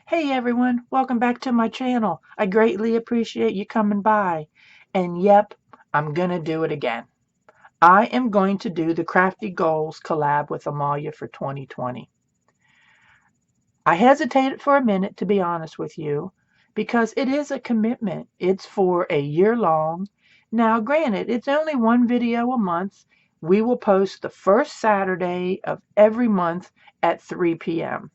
Hey everyone, welcome back to my channel. I greatly appreciate you coming by. And yep, I'm gonna do it again. I am going to do the Crafty Goals collab with Amalia for 2020. I hesitated for a minute, to be honest with you, because it is a commitment. It's for a year long. Now, granted, it's only one video a month. We will post the first Saturday of every month at 3 p.m.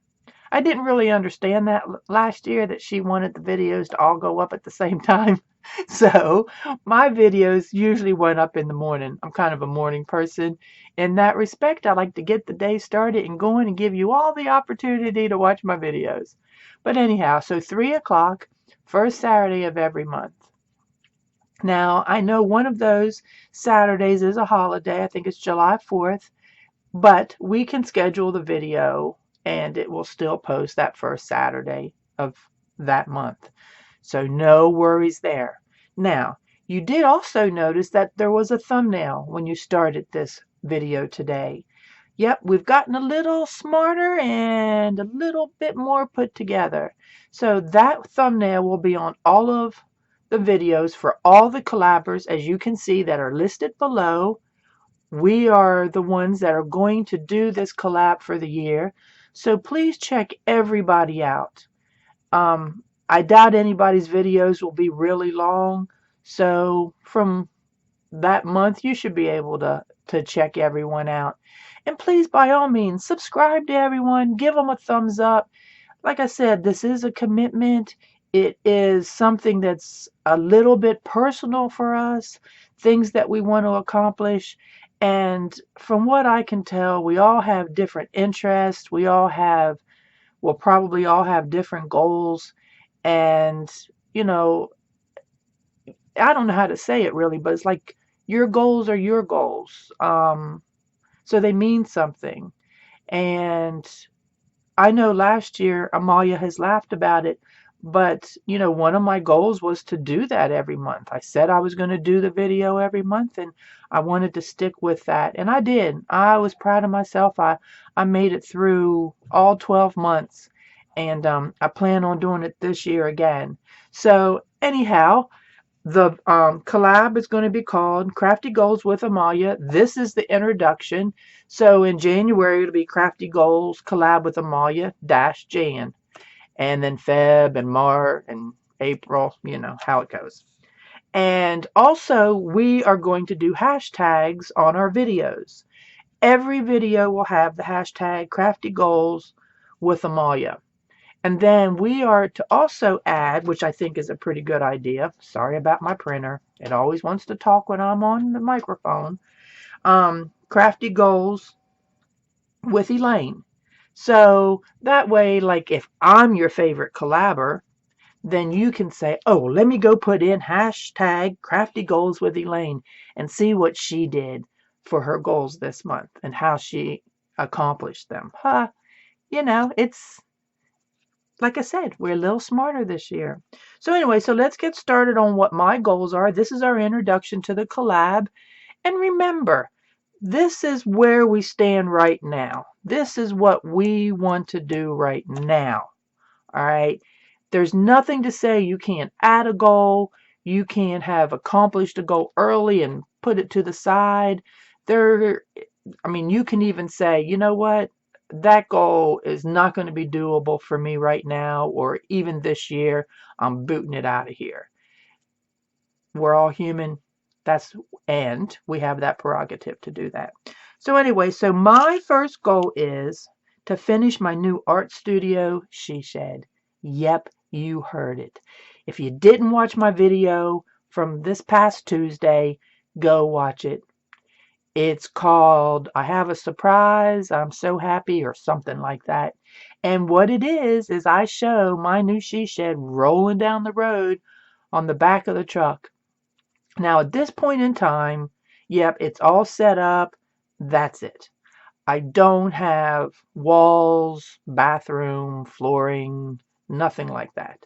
I didn't really understand that last year, that she wanted the videos to all go up at the same time. So my videos usually went up in the morning. I'm kind of a morning person. In that respect, I like to get the day started and going and give you all the opportunity to watch my videos. But anyhow, so 3 o'clock, first Saturday of every month. Now, I know one of those Saturdays is a holiday. I think it's July 4th. But we can schedule the video and it will still post that first Saturday of that month. So no worries there. Now, you did also notice that there was a thumbnail when you started this video today. Yep, we've gotten a little smarter and a little bit more put together. So that thumbnail will be on all of the videos for all the collabers, as you can see, that are listed below. We are the ones that are going to do this collab for the year. So please check everybody out. I doubt anybody's videos will be really long. So from that month, you should be able to check everyone out. And please, by all means, subscribe to everyone. Give them a thumbs up. Like I said, this is a commitment. It is something that's a little bit personal for us, things that we want to accomplish. And from what I can tell, we all have different interests. We'll probably all have different goals. And, you know, I don't know how to say it really, but it's like your goals are your goals. So they mean something. And I know last year Amalia has laughed about it, but one of my goals was to do that every month. I said I was going to do the video every month, and I wanted to stick with that, and I did. I was proud of myself. I made it through all 12 months, and I plan on doing it this year again. So anyhow, the collab is going to be called Crafty Goals with Amalia. This is the introduction. So in January, it'll be Crafty Goals collab with Amalia -Jan. And then Feb and March and April, you know how it goes. And also, we are going to do hashtags on our videos. Every video will have the hashtag Crafty Goals with Amalia. And then we are to also add, which I think is a pretty good idea. Sorry about my printer. It always wants to talk when I'm on the microphone. Crafty Goals with Elaine. So that way, like if I'm your favorite collaborator, then you can say, oh, let me go put in hashtag Crafty Goals with Elaine and see what she did for her goals this month and how she accomplished them. It's like I said, we're a little smarter this year. So anyway, so let's get started on what my goals are. This is our introduction to the collab. And remember, this is where we stand right now. This is what we want to do right now. All right. There's nothing to say you can't add a goal. You can't have accomplished a goal early and put it to the side. You can even say, you know what? That goal is not going to be doable for me right now, or even this year. I'm booting it out of here. We're all human. And we have that prerogative to do that. So anyway, so my first goal is to finish my new art studio, she said. Yep, you heard it. If you didn't watch my video from this past Tuesday, go watch it. It's called I Have a Surprise, I'm So Happy, or something like that. And what it is I show my new she shed rolling down the road on the back of the truck. Now at this point in time, yep, it's all set up. That's it. I don't have walls, bathroom, flooring, nothing like that.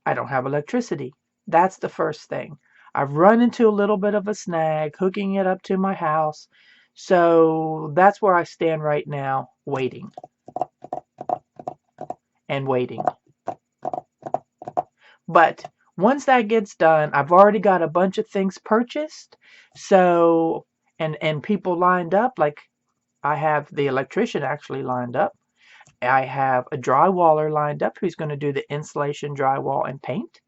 I don't have electricity. That's the first thing. I've run into a little bit of a snag hooking it up to my house. So that's where I stand right now, waiting. and waiting. But once that gets done, I've already got a bunch of things purchased. So, and people lined up. Like, I have the electrician actually lined up. I have a drywaller lined up who's going to do the insulation, drywall, and paint.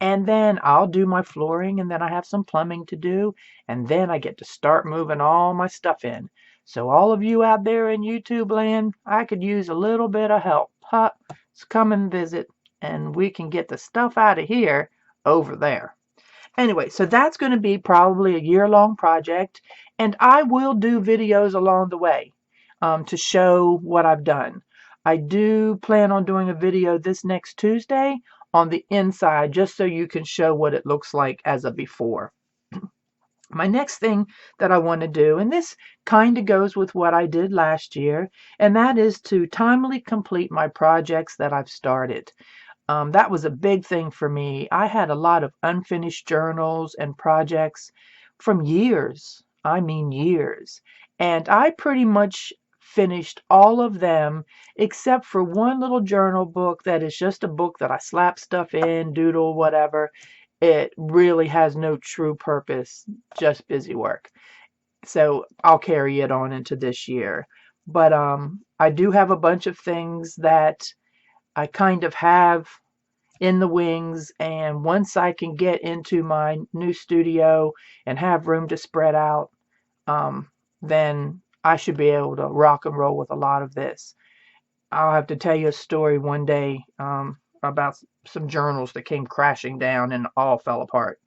And then I'll do my flooring, and then I have some plumbing to do. And then I get to start moving all my stuff in. So all of you out there in YouTube land, I could use a little bit of help. Huh? So come and visit, and we can get the stuff out of here over there. Anyway, so that's going to be probably a year-long project, and I will do videos along the way to show what I've done. I do plan on doing a video this next Tuesday on the inside, just so you can show what it looks like as a before. My next thing that I want to do, and this kind of goes with what I did last year, and that is to timely complete my projects that I've started. That was a big thing for me. I had a lot of unfinished journals and projects from years. I mean years. And I pretty much finished all of them except for one little journal book that is just a book that I slap stuff in, doodle, whatever. It really has no true purpose, just busy work. So I'll carry it on into this year. But I do have a bunch of things that I kind of have in the wings, and once I can get into my new studio and have room to spread out, then I should be able to rock and roll with a lot of this. I'll have to tell you a story one day about some journals that came crashing down and all fell apart.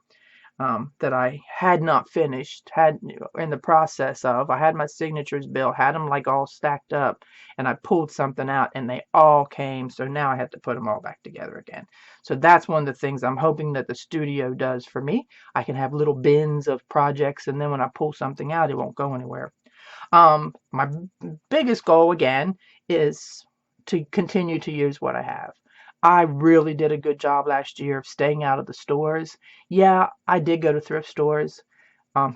That I had not finished, had in the process of. I had my signatures built, had them like all stacked up, and I pulled something out and they all came. So now I have to put them all back together again. So that's one of the things I'm hoping that the studio does for me. I can have little bins of projects, and then when I pull something out, it won't go anywhere. My biggest goal again is to continue to use what I have. I really did a good job last year of staying out of the stores. Yeah, I did go to thrift stores.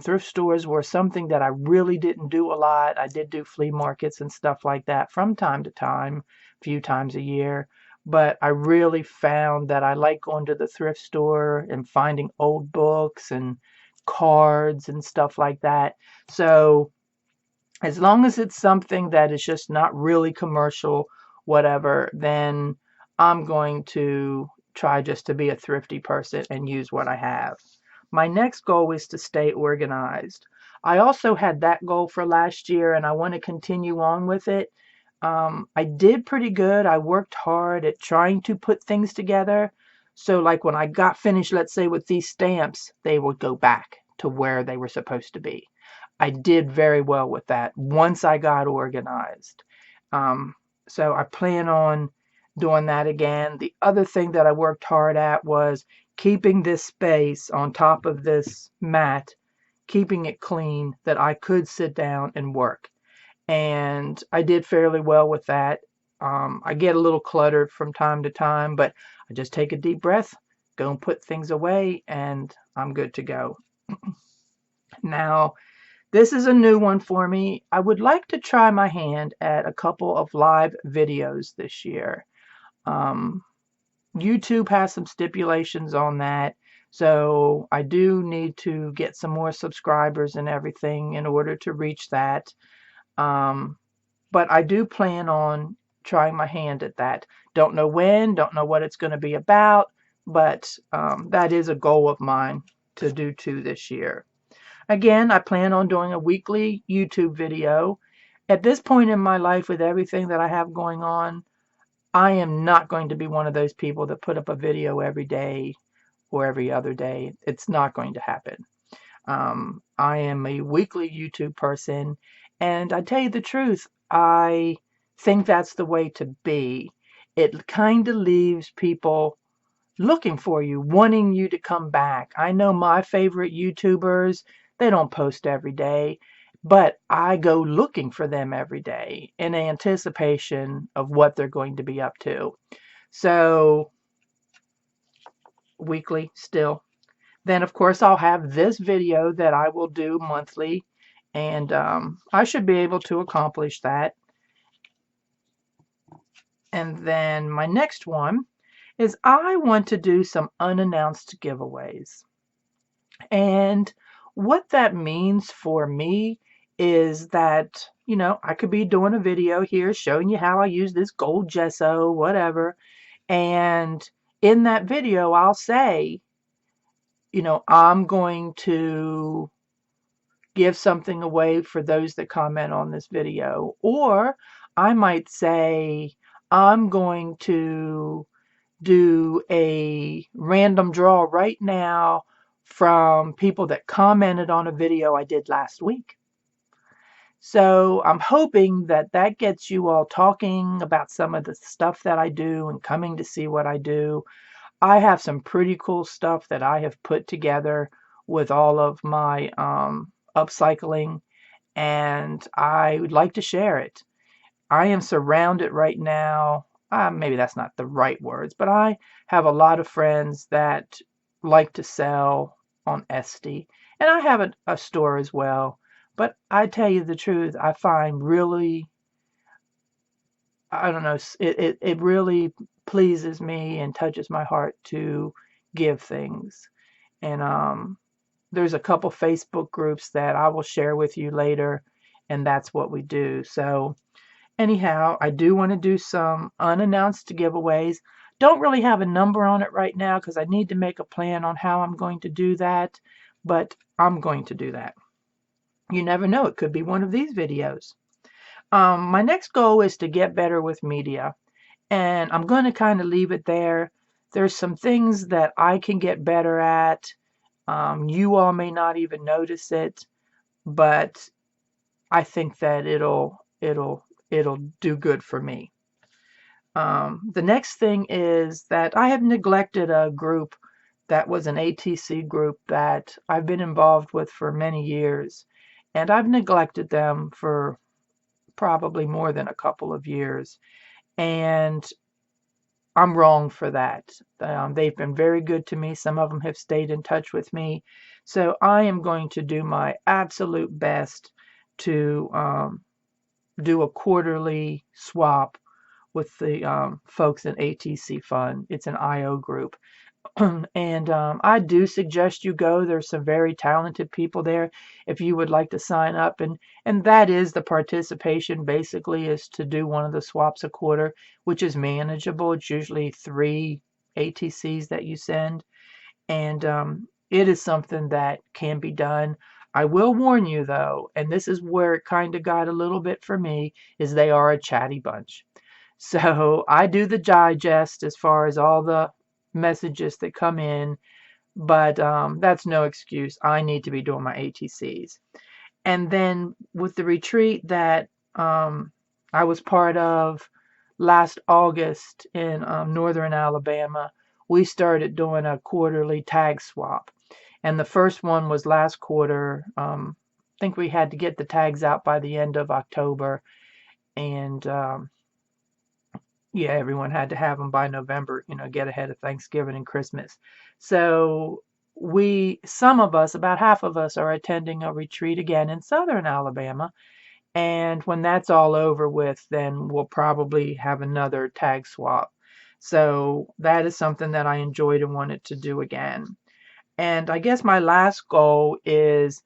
Thrift stores were something that I really didn't do a lot. I did do flea markets and stuff like that from time to time, a few times a year. But I really found that I like going to the thrift store and finding old books and cards and stuff like that. So as long as it's something that is just not really commercial, whatever, then I'm going to try just to be a thrifty person and use what I have. My next goal is to stay organized. I also had that goal for last year, and I want to continue on with it. I did pretty good. I worked hard at trying to put things together. So like when I got finished, let's say with these stamps, they would go back to where they were supposed to be. I did very well with that once I got organized. So I plan on doing that again. The other thing that I worked hard at was keeping this space on top of this mat, keeping it clean that I could sit down and work. And I did fairly well with that. I get a little cluttered from time to time, but I just take a deep breath, go and put things away, and I'm good to go. Now, this is a new one for me. I would like to try my hand at a couple of live videos this year. YouTube has some stipulations on that, so I do need to get some more subscribers and everything in order to reach that. But I do plan on trying my hand at that. Don't know when, don't know what it's going to be about, but that is a goal of mine to do too this year. Again, I plan on doing a weekly YouTube video. At this point in my life, with everything that I have going on, I am not going to be one of those people that put up a video every day or every other day. It's not going to happen. I am a weekly YouTube person, and I tell you the truth, I think that's the way to be. It kind of leaves people looking for you, wanting you to come back. I know my favorite YouTubers, they don't post every day, but I go looking for them every day in anticipation of what they're going to be up to. So, weekly still. Then, of course, I'll have this video that I will do monthly, and I should be able to accomplish that. And then my next one is I want to do some unannounced giveaways. And what that means for me is that, I could be doing a video here showing you how I use this gold gesso, whatever. And in that video, I'll say, I'm going to give something away for those that comment on this video. Or I might say, I'm going to do a random draw right now from people that commented on a video I did last week. So I'm hoping that that gets you all talking about some of the stuff that I do and coming to see what I do. I have some pretty cool stuff that I have put together with all of my upcycling, and I would like to share it. I am surrounded right now. Maybe that's not the right words, but I have a lot of friends that like to sell on Etsy, and I have a store as well. But I tell you the truth, I find really, I don't know, it really pleases me and touches my heart to give things. And there's a couple Facebook groups that I will share with you later, and that's what we do. So anyhow, I do want to do some unannounced giveaways. Don't really have a number on it right now because I need to make a plan on how I'm going to do that, but I'm going to do that. You never know, it could be one of these videos. My next goal is to get better with media, and I'm going to kind of leave it there. There's some things that I can get better at. You all may not even notice it, but I think that it'll do good for me. The next thing is that I have neglected a group that was an ATC group that I've been involved with for many years, and I've neglected them for probably more than a couple of years, and I'm wrong for that. They've been very good to me. Some of them have stayed in touch with me, so I am going to do my absolute best to do a quarterly swap with the folks in ATC Fund. It's an IO group. And I do suggest you go. There's some very talented people there if you would like to sign up. And that is the participation, basically, is to do one of the swaps a quarter, which is manageable. It's usually 3 ATCs that you send. And it is something that can be done. I will warn you, though, and this is where it kind of got a little bit for me, is they are a chatty bunch. So I do the digest as far as all the messages that come in, but that's no excuse. I need to be doing my ATCs. And then with the retreat that I was part of last August in northern Alabama, we started doing a quarterly tag swap. And the first one was last quarter. I think we had to get the tags out by the end of October. And yeah, everyone had to have them by November, get ahead of Thanksgiving and Christmas. So some of us, about half of us, are attending a retreat again in southern Alabama. And when that's all over with, then we'll probably have another tag swap. So that is something that I enjoyed and wanted to do again. And I guess my last goal is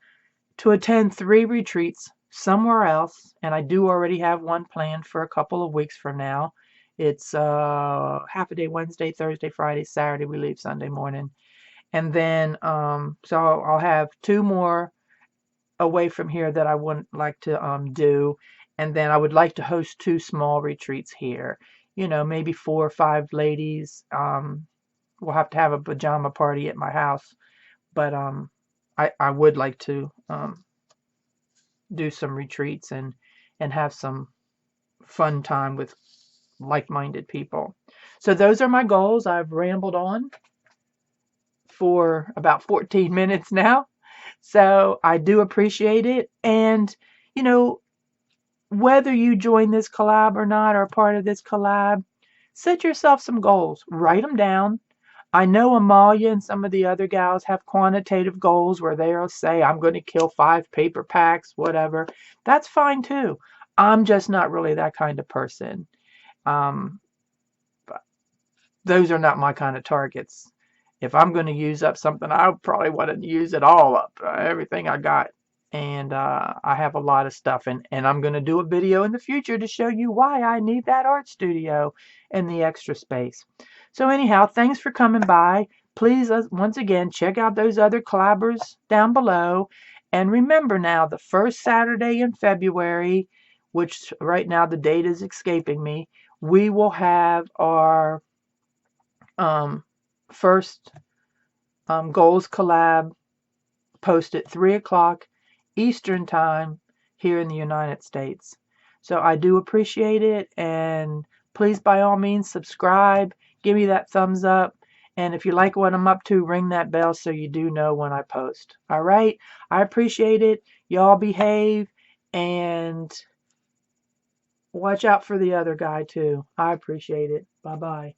to attend 3 retreats somewhere else. And I do already have one planned for a couple of weeks from now. It's half a day Wednesday, Thursday, Friday, Saturday. We leave Sunday morning. And then, so I'll have 2 more away from here that I would like to do. And then I would like to host 2 small retreats here. Maybe 4 or 5 ladies. We'll have to have a pajama party at my house. But I would like to do some retreats and have some fun time with like-minded people. So those are my goals. I've rambled on for about 14 minutes now. So I do appreciate it. And, whether you join this collab or not, or part of this collab, set yourself some goals. Write them down. I know Amalia and some of the other gals have quantitative goals where they'll say, I'm going to kill 5 paper packs, whatever. That's fine too. I'm just not really that kind of person. those are not my kind of targets. If I'm going to use up something, I probably want to use it all up, everything I got. And I have a lot of stuff, and I'm going to do a video in the future to show you why I need that art studio and the extra space. So anyhow, thanks for coming by. Please, once again, check out those other collabers down below. And remember now, the first Saturday in February, which right now the date is escaping me, we will have our first goals collab post at 3 o'clock Eastern time here in the United States. So I do appreciate it, and please by all means subscribe, give me that thumbs up, and if you like what I'm up to, ring that bell so you do know when I post. All right, I appreciate it. Y'all behave, and watch out for the other guy too. I appreciate it. Bye bye.